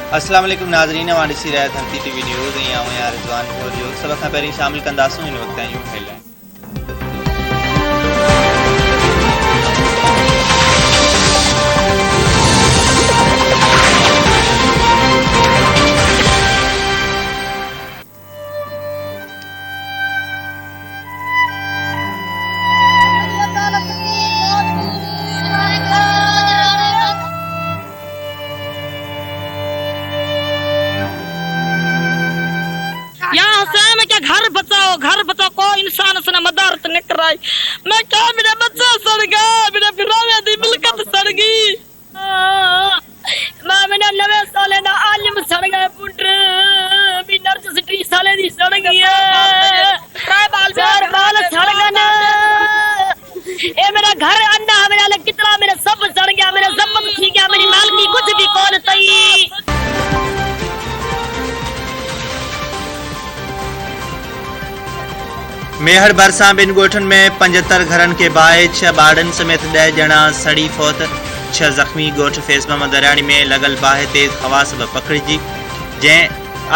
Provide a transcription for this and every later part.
अस्सलाम वालेकुम नाज़रीन, हमारी सी राय धरती टीवी न्यूज़ ऐं आऊं आहियां रिज़वान भोरियो। सभ खां पहिरीं शामिल कंदासूं हिन वक़्त जूं हेडलाइन। घर बचाओ कोई इंसान से मदद न कराई। मैं क्या मेरा बच्चा सड़ गया, मेरा फिरावे दी मिलकत सड़ गई। मैं मेरा 9 साले दा आलिम सड़ गया पुत्र, भी नर्स 3 साले दी सड़ गई है। बाल सड़ गए। ए मेरा घर अन्ना मेरा ले कितना मेरा सब सड़ गया, मेरा जब्त थी गया, मेरी मालकी कुछ भी कौन तई। मेहर भरसां ॿिनि ॻोठनि में 75 घरनि के बाहि, 6 ॿारनि समेत 10 ॼणा सड़ी फौत, 6 ज़ख़्मी। ॻोठ फैज़ मोहम्मद दरियाणी में लॻल बाहि तेज़ हवा सबबि पकड़िजी, जंहिं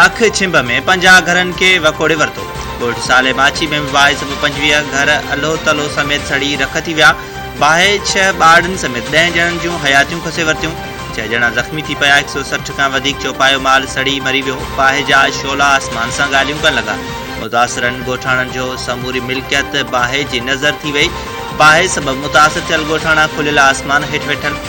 अख छिंभ में 50 घरनि के वकोड़े वरितो। ॻोठ साले माची में भी बाहि सबबि 25 घर अलो तलो समेत सड़ी रख थी विया। बाहि 6 ॿारनि समेत 10 ॼणनि जूं हयातियूं खसे वरितियूं, 6 ॼणा ज़ख़्मी थी पिया। 160 खां वधीक चौपायो माल सड़ी मरी वियो। बाहि जा शोला आसमान सां ॻाल्हियूं कनि लॻा। मुतासिरनि ॻोठाणनि जो समूरी मिल्कियत बाहि जी नज़र थी वई। बाहि सबबि मुतासिर थियल ॻोठाणा खुलियल आसमान हेठि वेठनि।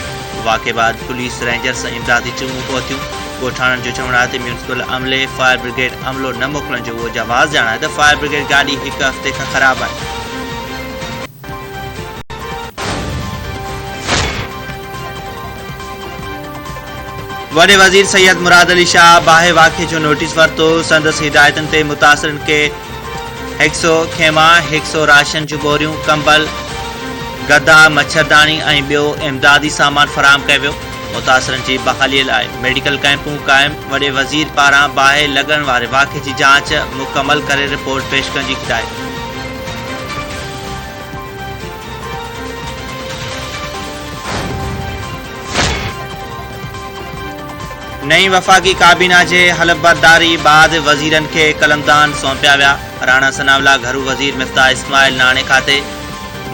वाक़े बाद पुलिस रेंजर्स ऐं इमदादी टीमूं पहुतियूं। ॻोठाणनि जो चवणु आहे त म्यूनिसिपल अमले फायर ब्रिगेड अमलो न मोकिलण जो उहो जवाज़ ॼाणाए त फायर ब्रिगेड गाॾी 1 हफ़्ते खां ख़राबु आहे। वॾे वज़ीर सैयद मुराद अली शाह बाहि वाक़े जो नोटिस वरितो। संदसि हिदायतुनि ते मुतासिरनि खे 100 खेमा, 100 राशन जूं बोरियूं, कंबल, गदा, मच्छरदानी ऐं ॿियो इमदादी सामान फ़राहम कयो वियो। मुतासिरनि जी बहालीअ लाइ मेडिकल कैंपूं क़ाइमु। वॾे वज़ीर पारां बाहि लॻण वारे वाक़े जी जांच मुकमल करे रिपोर्ट पेश करण जी हिदायत। नई वफ़ाक़ी काबीना जे हलफबरदारी बाद वज़ीरनि खे कलमदान सौंपिया विया। राणा सनावला घरू वज़ीर मिफ्ताह इस्माइल नाणे खाते,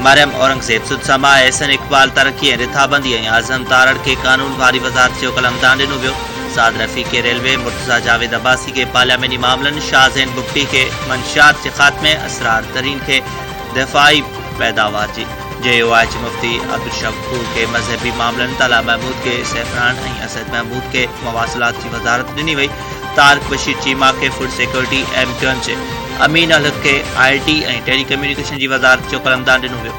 मरियम औरंगज़ेब सुदसमा, एहसन इक़बाल तरक़ी ऐं रिथाबंदी ऐं आज़म तारड़ खे कानून वारी वज़ारत जो कलमदान ॾिनो वियो। साद रफ़ीक़ खे रेलवे, मुर्तज़ा जावेद अब्बासी खे पार्लियामेंटी मामलनि, शाहज़ैन बुगटी खे मंशियात जे ख़ात्मे, असरार तरीन खे दिफ़ाई पैदावार जी, JOIH मुफ्ती अब्दुल शकूर के मजहबी मामलन, तला महमूद के सैफरान ऐं असद महमूद के मवासिलात की वजारत ॾिनी वई। तारिक बशीर चीमा के फूड सिक्योरिटी, MQM जे अमीन अलहक़ के IT ऐं टेली कम्युनिकेशन जी वजारत जो कलमदान ॾिनो वियो।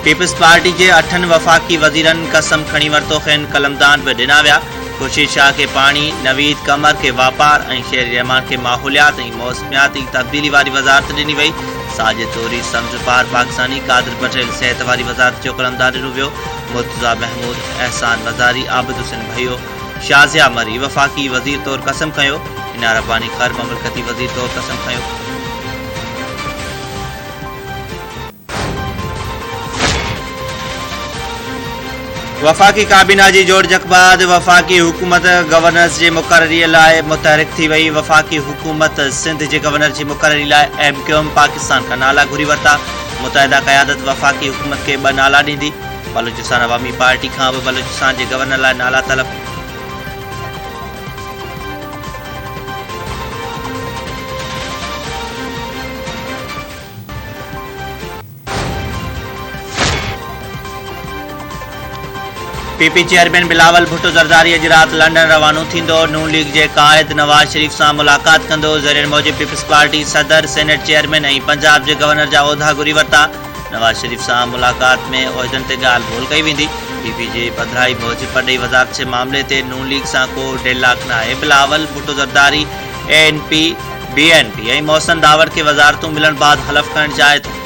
पीपल्स पार्टी के 8 वफ़ाक़ी वज़ीरनि कसम खणी वरितो, खेनि कलमदान भी ॾिना विया। खुर्शीद शाह के पानी, नवीद कमर के वापार ऐं शेर रहमान के माहौलियात ऐं मौसमियाती तब्दीली वारी वज़ारत ॾिनी वई। साजिद तोरी समुझ पार पाकिस्तानी, कादिर पटेल सेहत वारी वज़ारत जो कलमदान ॾिनो वियो। मुर्तज़ा महमूद, एहसान वज़ारी, आबिद हुसैन भइयो, शाज़िया मरी वफ़ाक़ी वज़ीर तौर कसम खयो। हिना रब्बानी खर ममलकती वज़ीर तौर कसम खयो। वफ़ाक़ी काबीना जी जोड़जक बाद वफ़ाक़ी हुकूमत गवर्नर्स जे मुक़ररीअ लाइ मुतहरिक थी वई। वफ़ाक़ी हुकूमत सिंध जे गवर्नर जी मुक़ररी लाइ MQM पाकिस्तान खां नाला घुरी वरिता। मुतहदा क़यादत वफ़ाक़ी हुकूमत खे 2 नाला ॾींदी। बलूचिस्तान अवामी पार्टी खां बि बलूचिस्तान जे गवर्नर लाइ नाला तलब। PP चेयरमैन बिलावल भुट्टो ज़रदारी अॼु राति लंडन रवानो थींदो। नून लीग जे क़ाइद नवाज़ शरीफ़ सां मुलाक़ात कंदो। ज़रियनि मूजिब पीपल्स पार्टी सदर, सेनेट चेयरमैन ऐं पंजाब जे गवर्नर जा उहिदा घुरी वरिता। नवाज़ शरीफ़ सां मुलाक़ात में उहिदनि ते ॻाल्हि ॿोल कई वेंदी। PP जे पधिराई मूजिब पढ़ी वज़ारत जे मामले ते नून लीग सां को डेडलॉक न आहे। बिलावल भुट्टो ज़रदारी ANP, BNP ऐं मोहसिन दावड़ खे वज़ारतूं मिलण बाद हलफ़ करणु चाहे थो।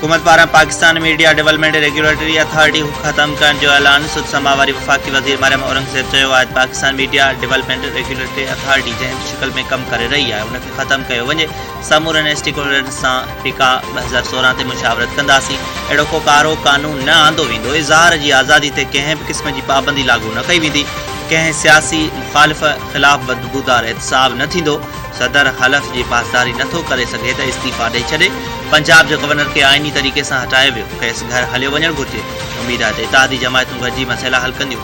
हुकूमत पारां Pakistan media development regulatory authority ख़त्म करण जो ऐलान सुद समावारी वफ़ाक़ी वज़ीर मरियम औरंगज़ेब चयो आहे। Pakistan media development regulatory authority जंहिं शिकल में कमु करे रही आहे उनखे ख़त्म कयो वञे। समूरनि स्टेकहोल्डर्स सां फ़िका 2016 ते मुशावरत कंदासीं। अहिड़ो को कारो कानून न आंदो वेंदो। इज़हार जी आज़ादी ते कंहिं बि क़िस्म जी पाबंदी लागू न कई वेंदी। कंहिं सियासी मुखालिफ़ ख़िलाफ़ बदबूदार एहतसाब न थींदो। सदर हलफ़ जी पासदारी नथो करे सघे त इस्तीफ़ा ॾेई छॾे। पंजाब जे गवर्नर खे आइनी तरीक़े सां हटायो वियो। खेसि घर हलियो वञणु घुरिजे। उमेद आहे त इत्तेहादी जमायतूं गॾिजी मसइला हल कंदियूं।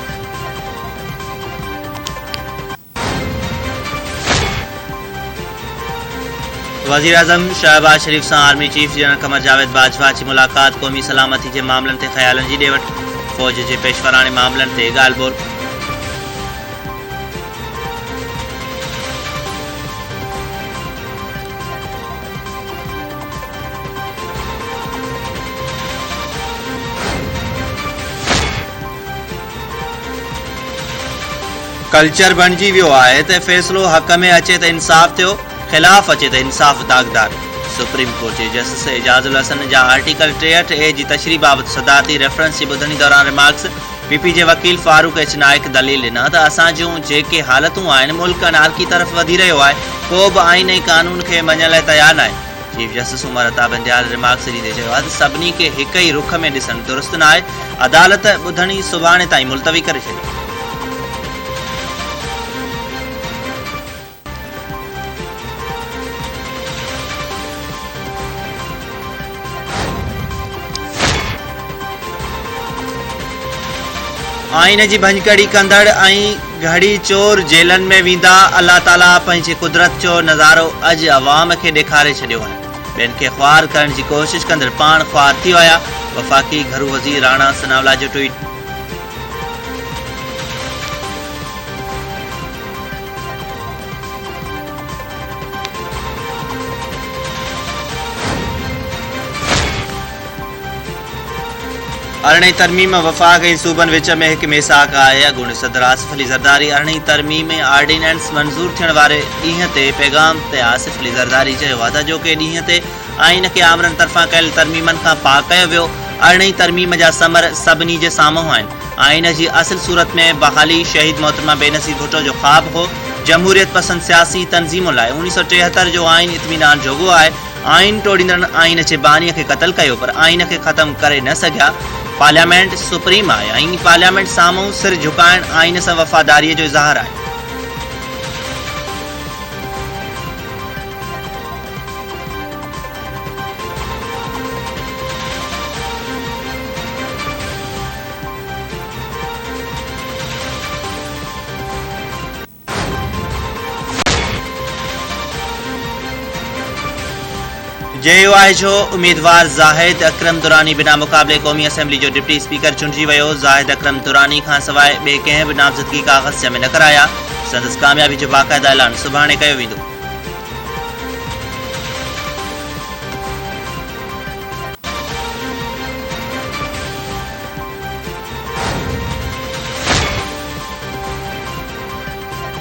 वज़ीर आज़म शहबाज शरीफ़ सां आर्मी चीफ जनरल क़मर जावेद बाजवा जी मुलाक़ात। क़ौमी सलामती जे मामलनि ते ख़्यालनि जी ॾे वठि। फ़ौज जे पेशवराणे मामलनि ते ॻाल्हि ॿोल। कल्चर बणिजी वियो आहे त फ़ैसिलो हक़ में अचे त इंसाफ़ थियो, ख़िलाफ़ अचे त इंसाफ़ दागदार। सुप्रीम कोर्ट जे जस्टिस एजाज़ुल हसन जा आर्टिकल 63A जी तशरीह बाबति सदारती रेफरेंस जी ॿुधणी दौरान रिमार्क्स। पीपी जे वकील फारूक एच नाइक दलील ॾिना त असां जूं जेके हालतूं आहिनि मुल्क अनारकी तरफ़ वधी रहियो आहे। को बि आइन ऐं कानून खे मञण लाइ तयारु न आहे। Chief justice Umar Ata Bandial remarks ॾींदे चयो आहे त सभिनी खे हिक ई रुख में ॾिसणु दुरुस्त न आहे। अदालत ॿुधणी सुभाणे ताईं मुलतवी करे छॾी। आइन जी भंजकड़ी कंदड़ ऐं घड़ी चोर जेलनि में वेंदा। अल्लाह ताला पंहिंजी कुदरत जो नज़ारो अॼु अवाम खे ॾेखारे छॾियो आहे। ॿियनि खे ख़्वार करण जी कोशिश कंदड़ पाण ख़्वार थी विया। वफ़ाक़ी घरू वज़ीर राणा सनावला जो ट्वीट। अरिड़हीं तरमीम वफ़ाक़ ऐं सूबनि विच में हिकु मेसाक आहे। अॻूणे सदर आसिफ अली ज़रदारी अरिड़हीं तरमीम आर्डीनेंस मंज़ूर थियण वारे ॾींहं ते पैगाम ते आसिफ अली ज़रदारी चयो आहे त जोके ॾींहं ते आइन खे आमरनि तरफ़ां कयल तरमीमनि खां पाक कयो वियो। अरिड़हीं तरमीम जा समर सभिनी जे साम्हूं आहिनि। आइन जी असुल सूरत में बहाली शहीद मोहतरमा बेनज़ीर भुट्टो जो ख़्वाब हो। जमहूरियत पसंद सियासी तंज़ीमुनि लाइ 1973 जो आइन इत्मीनान जोॻो आहे। आइन टोड़ींदड़ आइन जे बानीअ खे क़तल कयो पर आइन खे ख़त्म करे न सघिया। पार्लियामेंट सुप्रीम आहे ऐं पार्लियामेंट साम्हूं सिर झुकाइण आइन सां वफ़ादारीअ जो इज़हार आहे। JUI जो उम्मीदवार ज़ाहिद अकरम दुरानी बिना मुक़ाबले क़ौमी असम्बली जो डिप्टी स्पीकर चूंडिजी वियो। ज़ाहिद अकरम दुरानी खां सवाइ ॿिए कंहिं बि नामज़दगी काग़ज़ जमा न कराया। संदसि कामयाबी जो बाक़ाइदा ऐलान सुभाणे कयो वेंदो।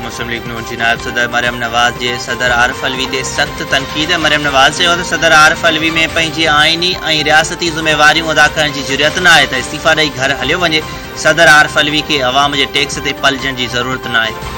मुस्लिम लीग नून जी नायब सदर मरियम नवाज़ जे सदर आरिफ अलवी ते सख़्त तनक़ीद। मरियम नवाज़ चयो त सदर आरिफ अलवी में पंहिंजी आइनी ऐं रियासती ज़िम्मेवारियूं अदा करण जी ज़रूरत न आहे त इस्तीफ़ा ॾेई घर हलियो वञे। सदर आरिफ अलवी खे अवाम जे टैक्स ते पलजण जी ज़रूरत न आहे।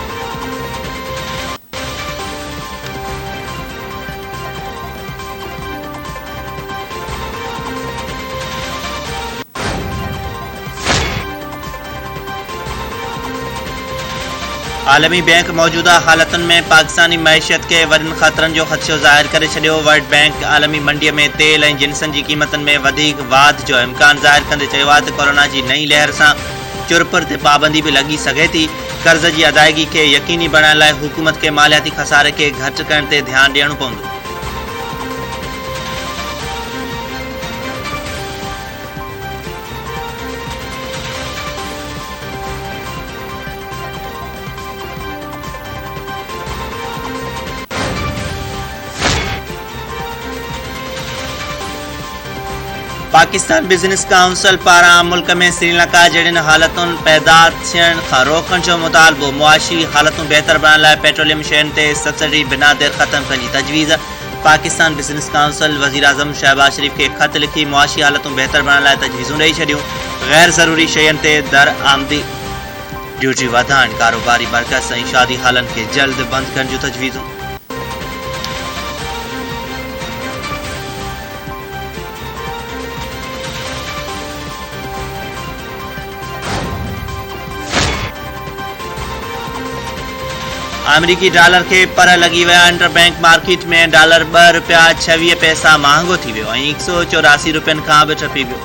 आलमी बैंक मौजूदा हालतुनि में पाकिस्तानी मईशत के वॾनि ख़तरनि जो ख़दशो ज़ाहिर करे छॾियो। वर्ल्ड बैंक आलमी मंडीअ में तेल ऐं जिन्सनि जी क़ीमतनि में वधीक वाध जो इम्कान ज़ाहिर कंदे चयो आहे त कोरोना जी नई लहर सां चुरपुर ते पाबंदी बि लॻी सघे थी। कर्ज़ जी अदायगी खे यकीनी बणाइण लाइ हुकूमत खे मालियाती खसारे खे घटि करण ते ध्यानु ॾियणो पवंदो। पाकिस्तान बिज़नेस काउंसिल पारां मुल्क में श्रीलंका जहिड़ियुनि हालतुनि पैदा थियण खां रोकण जो मुतालबो। मुआशी हालतूं बहितर बणाइण लाइ पेट्रोलियम शयुनि ते सब्सिडी बिना देर ख़त्म करण जी तजवीज़। पाकिस्तान बिज़नेस काउंसिल वज़ीर आज़म शहबाज शरीफ के ख़त लिखी मुआशी हालतूं बहितर बणाइण लाइ तजवीज़ूं ॾेई छॾियूं। गैर ज़रूरी शयुनि ते दरआमदी ड्यूटी वधाइण, कारोबारी मरकज़ ऐं शादी हालनि खे जल्द बंदि करण जूं तजवीज़ूं। अमरीकी डॉलर के पर लगी विया। इंटरबैंक मार्केट में डॉलर ₹2.26 महांगो थी वियो ऐं 184 रुपयनि खां बि टपी वियो।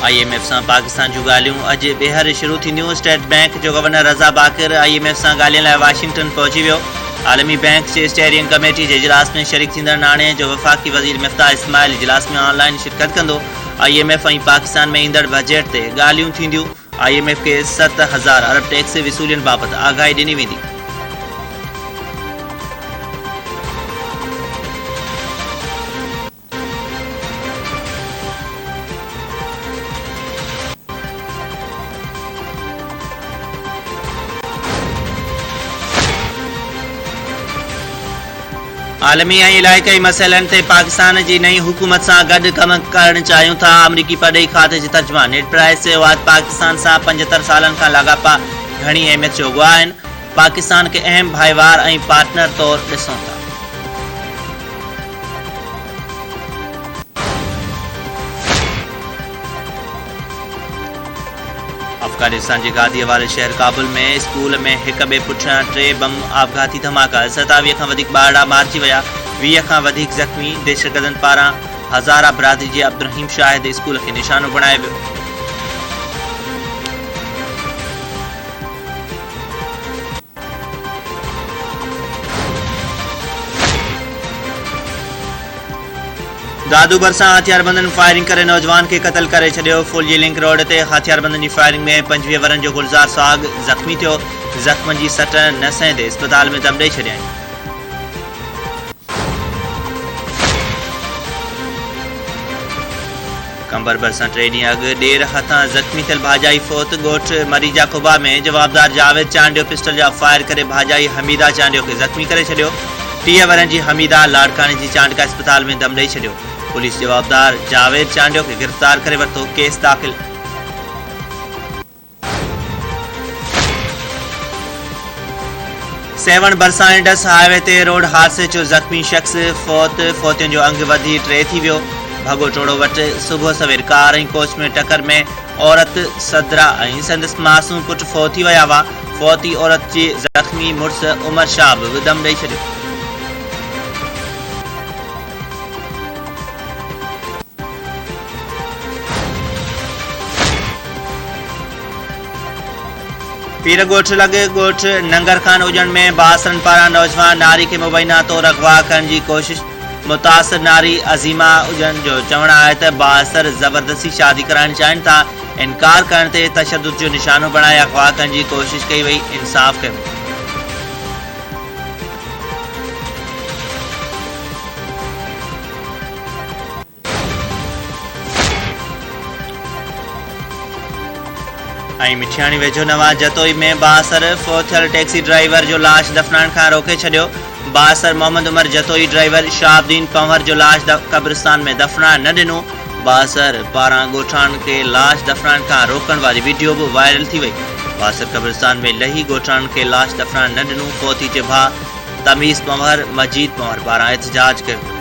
IMF सां पाकिस्तान जूं ॻाल्हियूं अॼु ॿीहर शुरू थींदियूं। स्टेट बैंक जो गवर्नर रज़ा बाक़िर IMF सां ॻाल्हियुनि लाइ वाशिंगटन पहुची वियो। आलमी बैंक जे स्टेयरिंग कमेटी जे इजलास में शरीक थींदड़ नाणे जो वफ़ाक़ी वज़ीर मिफ्ताह इस्माइल इजलास में ऑनलाइन शिरकत कंदो। IMF ऐं पाकिस्तान में ईंदड़ बजट ते ॻाल्हियूं थींदियूं। IMF खे 7000 अरब टैक्स वसूलियुनि बाबति आगाही ॾिनी वेंदी। आलमी ऐं इलाइक़ाई मसइलनि ते पाकिस्तान जी नई हुकूमत सां गॾु कम करणु चाहियूं था। अमरीकी परॾेही खाते जे तर्जुमान नेड प्राइस चयो आहे पाकिस्तान सां 75 सालनि खां लाॻापा घणी अहमियत जो गुआह आहिनि। पाकिस्तान खे अहम भाईवार ऐं पार्टनर तौरु ॾिसूं था। अफगानिस्तान जे गादीअ वारे शहर काबुल में स्कूल में हिक ॿिए पुठियां 3 बम आपघाती धमाका। 27 खां वधीक ॿारड़ा मारिजी विया, 20 खां वधीक ज़ख़्मी। दहशतगर्दनि पारां हज़ारा बिरादरी जे अब्दुर्रहीम शाहिद स्कूल खे निशानो बणायो वियो। दादू भरिसां हथियारबंदनि फायरिंग करे नौजवान खे क़तल करे छॾियो। फुलजी लिंक रोड ते हथियारबंदनि जी फायरिंग में 25 वरनि जो गुलज़ार साग ज़ख़्मी थियो। ज़ख़्मनि जी सट न सहंदे अस्पताल में दम ॾेई छॾियईं। कंबर भरिसां 3 ॾींहं अॻु ॾेर हथां ज़ख़्मी थियल भाॼाई फ़ौत। ॻोठ मरीजा खुबा में जवाबदार जावेद चांडियो पिस्टल जा फायर करे भाॼाई हमीदा चांडियो खे ज़ख़्मी करे छॾियो। 30 वरनि जी हमीदा लाड़काणे जी चांडका अस्पताल में दम ॾेई छॾियो। पुलिस जवाबदार जावेद चांडियो खे गिरफ़्तार करे वरितो। केस दाख़िल। सेवण भरिसां इंडस हाईवे ते रोड हादसे जो ज़ख़्मी शख़्स फ़ौत। फ़ौतियुनि जो अंग वधी 3 थी वियो। भगो टोड़ो वटि सुबुह सवेर कार ऐं कोच में टकर में औरत सदरा ऐं संदसि मासूम पुटु फ़ौत थी विया हुआ। फ़ौती औरत जे ज़ख़्मी मुड़ुस उमर शाह बि दम ॾेई छॾियो। पीर ॻोठ लॻे ॻोठ नंगर खान उजण में बासरनि पारां नौजवान नारी खे मुबैना तौरु अगवा करण जी कोशिश। मुतासिर नारी अज़ीमा उजण जो चवणु आहे त बासर ज़बरदस्ती शादी कराइण चाहिनि था। इनकार करण ते तशद्दुद जो निशानो बणाए अगवा करण जी कोशिश कई वई। इंसाफ़ कयो। ऐं मिठियाणी वेझो नवां जतोई में बासर फ़ौथियल टैक्सी ड्राइवर जो लाश दफ़नाइण खां रोके छॾियो। बासर मोहम्मद उमर जतोई ड्राइवर शाहबुद्दीन पंवर जो लाश कब्रिस्तान में दफ़नाइण न ॾिनो। बासर पारां ॻोठाणनि खे लाश दफ़नाइण खां रोकण वारी वीडियो बि वायरल थी वई। बासर कब्रिस्तान में लही ॻोठाणनि खे लाश दफ़नाइण न ॾिनो। फ़ौती जे भाउ तमीज़ पंवर मजीद पंवर पारां एहतजाज कयो।